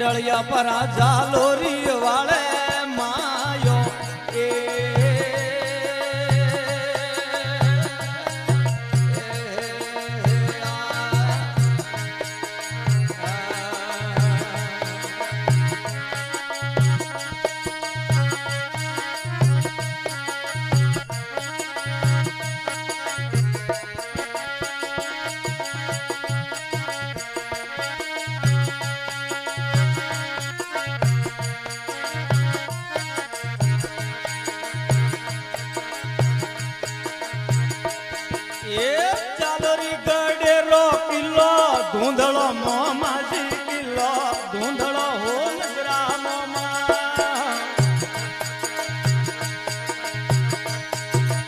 મંડળિયા પર ઝાલોરી વાળે માયો એ ધૂંધળો મોમાજી કિલ્લો ધૂંધળો હોલ ગ્રામમાં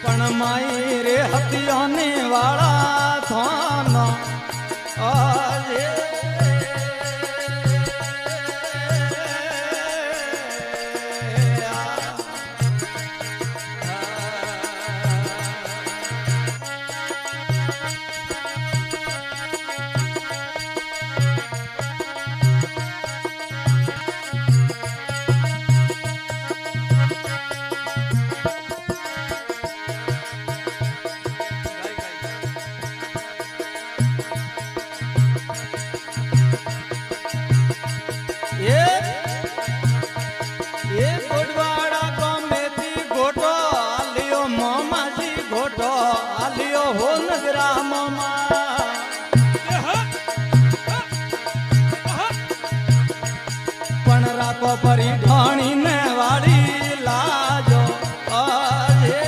પણ માઈ રે હતિયાને વાળા થાનો આજે પણ રાખો પરી ઢાણી ને વાળી લાજો આજે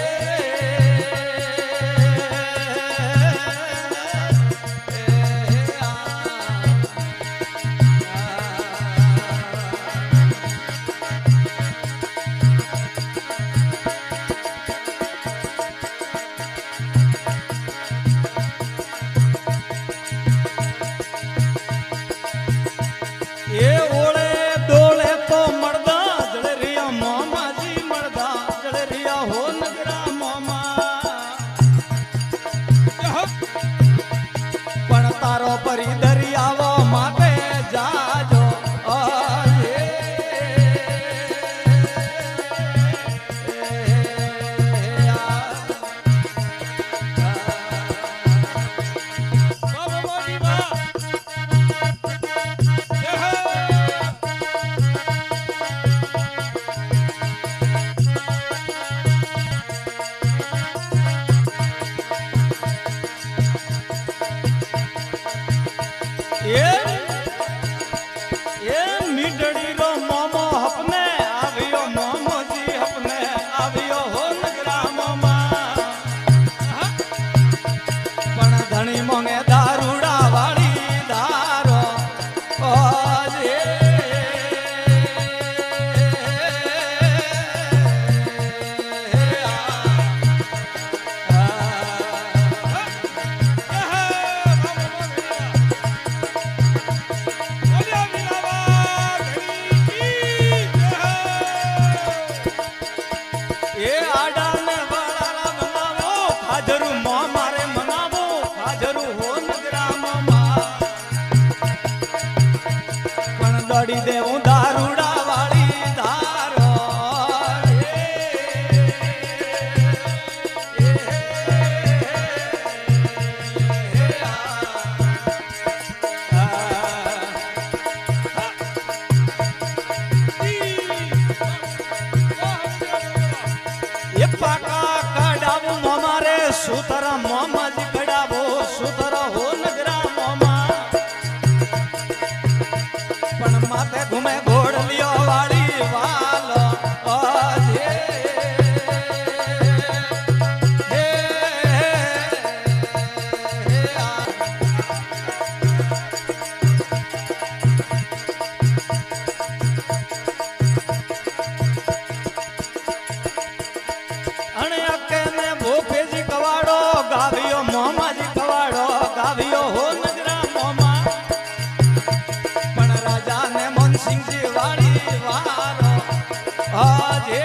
પરી દરિયાવો માટે જાજો મીઠડી રો મોમો હપને આવ્યો મોમોજી હપને આવ્યો હો ગ્રામમાં પણ ધણી મોંગે દારૂડા વાળી દારો ઓજે દડી દેવું દારૂડા વાળી ધારો એ પાકા કડાવું મારે સુતરા મોમાજી કડાવો સુતરા હો માથે ઘુમે ઘોડલીઓ વાળી વાલો આજે અને અકે ને ભોપેજી કવાડો ગાવ્યો મોમાજી કવાડો ગાવ્યો હો નગરા મોમા પણ રાજા ને મનસિંહજી વાળી વારો આજે